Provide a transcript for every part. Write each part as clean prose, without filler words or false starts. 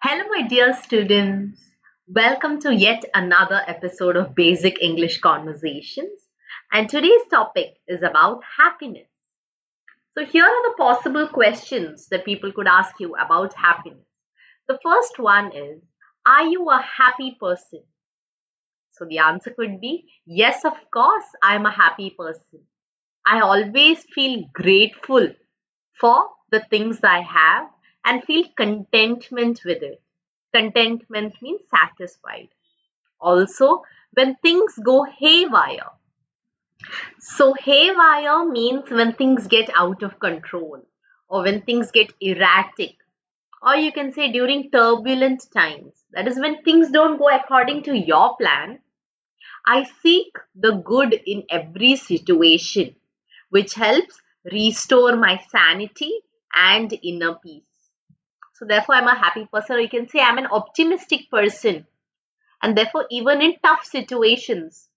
Hello, my dear students. Welcome to yet another episode of Basic English Conversations. And today's topic is about happiness. So, here are the possible questions that people could ask you about happiness. The first one is, are you a happy person? So, the answer could be, yes, of course, I'm a happy person. I always feel grateful for the things I have and feel contentment with it. Contentment means satisfied. Also, when things go haywire. So, haywire means when things get out of control or when things get erratic, or you can say during turbulent times. That is when things don't go according to your plan. I seek the good in every situation, which helps restore my sanity and inner peace. So, therefore, I'm a happy person, or you can say I'm an optimistic person. And therefore, even in tough situations,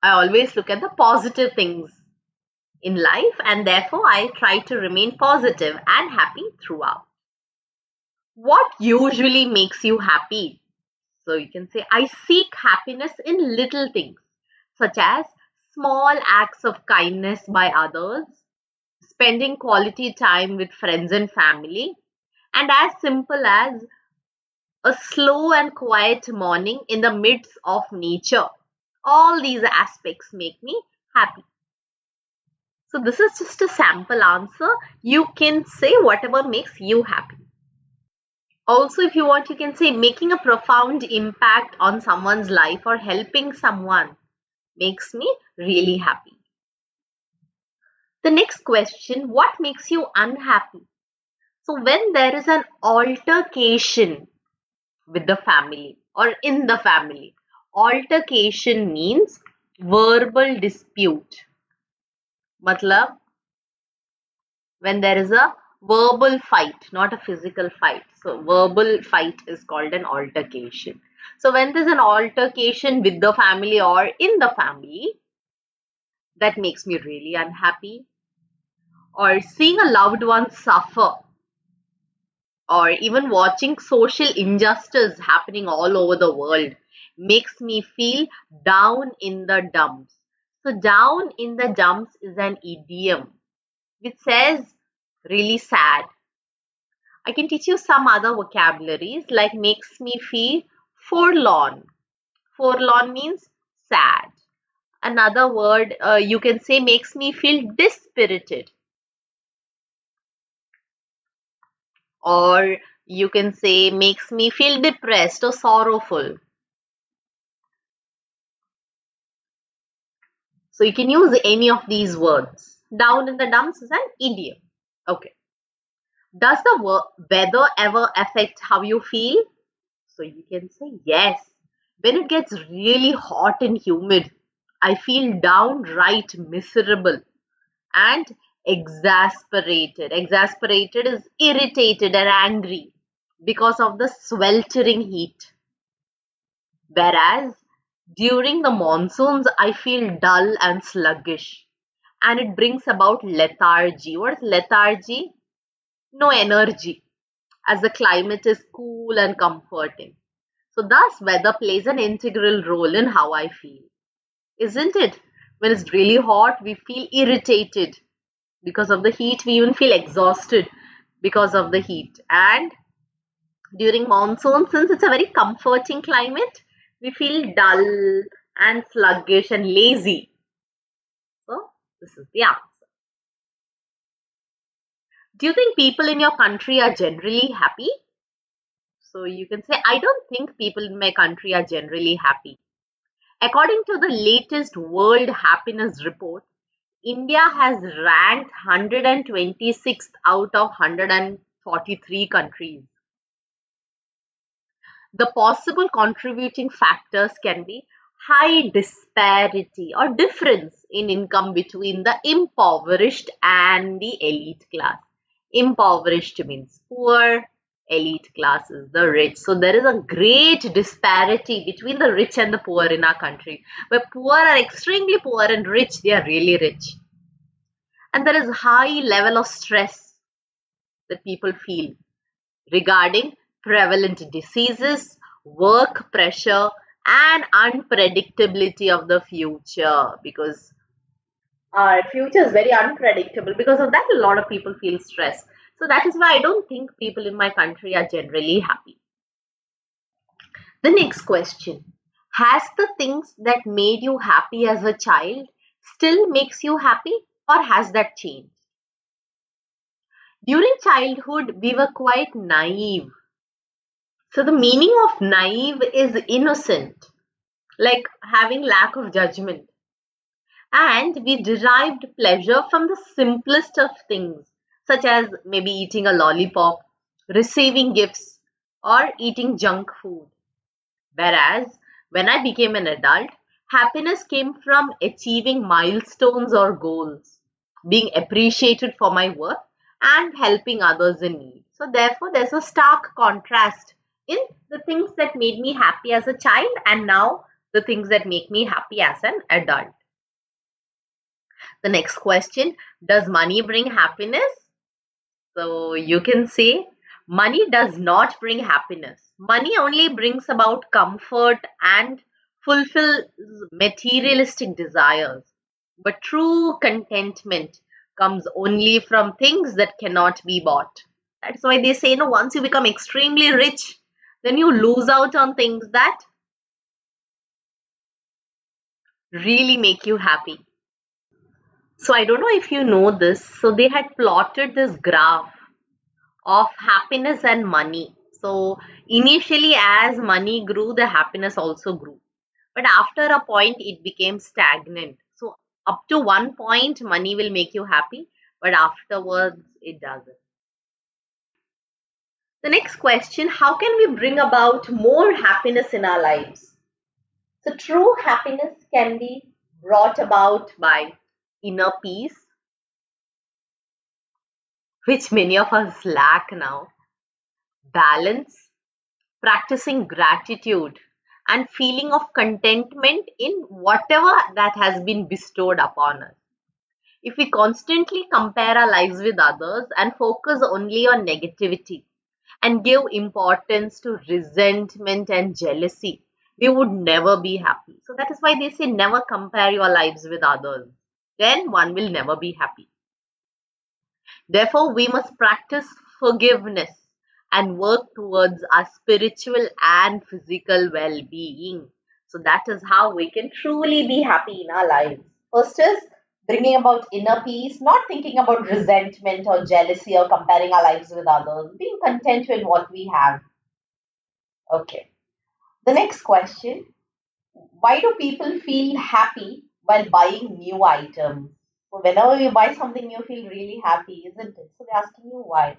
I always look at the positive things in life, and therefore, I try to remain positive and happy throughout. What usually makes you happy? So, you can say, I seek happiness in little things, such as small acts of kindness by others, spending quality time with friends and family, and as simple as a slow and quiet morning in the midst of nature. All these aspects make me happy. So, this is just a sample answer. You can say whatever makes you happy. Also, if you want, you can say making a profound impact on someone's life or helping someone makes me really happy. The next question, what makes you unhappy? So, when there is an altercation with the family or in the family, altercation means verbal dispute. Matlab, when there is a verbal fight, not a physical fight. So, verbal fight is called an altercation. So, when there's an altercation with the family or in the family, that makes me really unhappy. Or seeing a loved one suffer, or even watching social injustice happening all over the world makes me feel down in the dumps. So, down in the dumps is an idiom which says really sad. I can teach you some other vocabularies like makes me feel forlorn. Forlorn means sad. Another word you can say makes me feel dispirited. Or you can say makes me feel depressed or sorrowful. So you can use any of these words. Down in the dumps is an idiom. Okay. Does the weather ever affect how you feel? So you can say yes. When it gets really hot and humid, I feel downright miserable and exasperated. Exasperated is irritated and angry because of the sweltering heat. Whereas during the monsoons, I feel dull and sluggish and it brings about lethargy. What is lethargy? No energy, as the climate is cool and comforting. So, thus, weather plays an integral role in how I feel, isn't it? When it's really hot, we feel irritated because of the heat, we even feel exhausted because of the heat. And during monsoon, since it's a very comforting climate, we feel dull and sluggish and lazy. So, this is the answer. Do you think people in your country are generally happy? So, you can say, I don't think people in my country are generally happy. According to the latest World Happiness Report, India has ranked 126th out of 143 countries. The possible contributing factors can be high disparity or difference in income between the impoverished and the elite class. Impoverished means poor, elite class is the rich. So there is a great disparity between the rich and the poor in our country, where poor are extremely poor and rich, they are really rich. And there is high level of stress that people feel regarding prevalent diseases, work pressure, and unpredictability of the future, because our future is very unpredictable. Because of that, a lot of people feel stressed. So that is why I don't think people in my country are generally happy. The next question: has the things that made you happy as a child still makes you happy, or has that changed? During childhood, we were quite naive. So the meaning of naive is innocent, like having lack of judgment. And we derived pleasure from the simplest of things, such as maybe eating a lollipop, receiving gifts, or eating junk food. Whereas when I became an adult, happiness came from achieving milestones or goals, being appreciated for my work, and helping others in need. So, therefore, there's a stark contrast in the things that made me happy as a child and now the things that make me happy as an adult. The next question: does money bring happiness? So you can say money does not bring happiness. Money only brings about comfort and fulfills materialistic desires. But true contentment comes only from things that cannot be bought. That's why they say, no, once you become extremely rich, then you lose out on things that really make you happy. So I don't know if you know this. So they had plotted this graph of happiness and money. So initially, as money grew, the happiness also grew. But after a point, it became stagnant. So up to one point, money will make you happy, but afterwards, it doesn't. The next question: how can we bring about more happiness in our lives? So true happiness can be brought about by inner peace, which many of us lack now, balance, practicing gratitude, and feeling of contentment in whatever that has been bestowed upon us. If we constantly compare our lives with others and focus only on negativity and give importance to resentment and jealousy, we would never be happy. So that is why they say never compare your lives with others. Then one will never be happy. Therefore, we must practice forgiveness and work towards our spiritual and physical well being. So, that is how we can truly be happy in our lives. First is bringing about inner peace, not thinking about resentment or jealousy or comparing our lives with others, being content with what we have. Okay. The next question: why do people feel happy while buying new items? So whenever you buy something, you feel really happy, isn't it? So they're asking you why.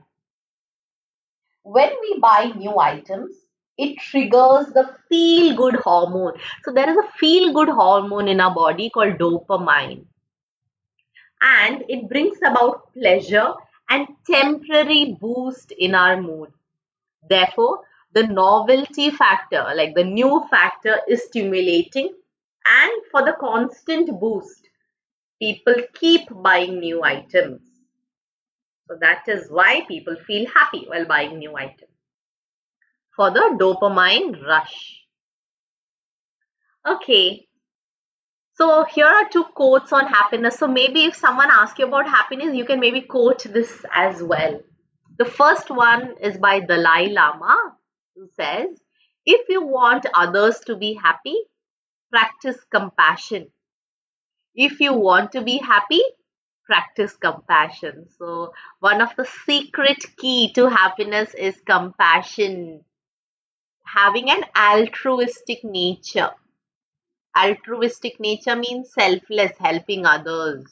When we buy new items, it triggers the feel good hormone. So there is a feel good hormone in our body called dopamine, and it brings about pleasure and temporary boost in our mood. Therefore, the novelty factor, like the new factor, is stimulating, and for the constant boost, people keep buying new items. So that is why people feel happy while buying new items. For the dopamine rush. Okay. So here are two quotes on happiness. So maybe if someone asks you about happiness, you can maybe quote this as well. The first one is by Dalai Lama, who says, if you want others to be happy, practice compassion. If you want to be happy, practice compassion. So, one of the secret key to happiness is compassion, having an altruistic nature. Altruistic nature means selfless, helping others,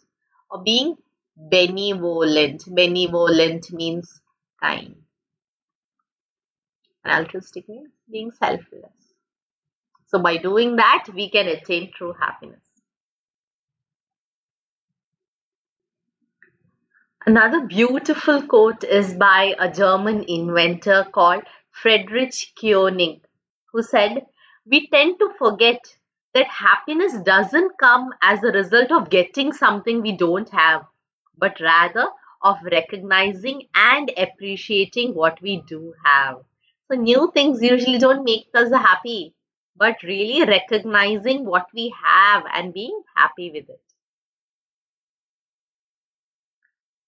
or being benevolent. Benevolent means kind, and altruistic means being selfless. So, by doing that, we can attain true happiness. Another beautiful quote is by a German inventor called Friedrich Koenig, who said, we tend to forget that happiness doesn't come as a result of getting something we don't have, but rather of recognizing and appreciating what we do have. So, new things usually don't make us happy, but really recognizing what we have and being happy with it.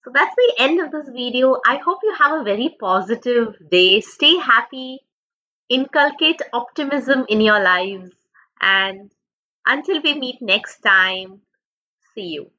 So, that's the end of this video. I hope you have a very positive day. Stay happy, inculcate optimism in your lives, and until we meet next time, see you.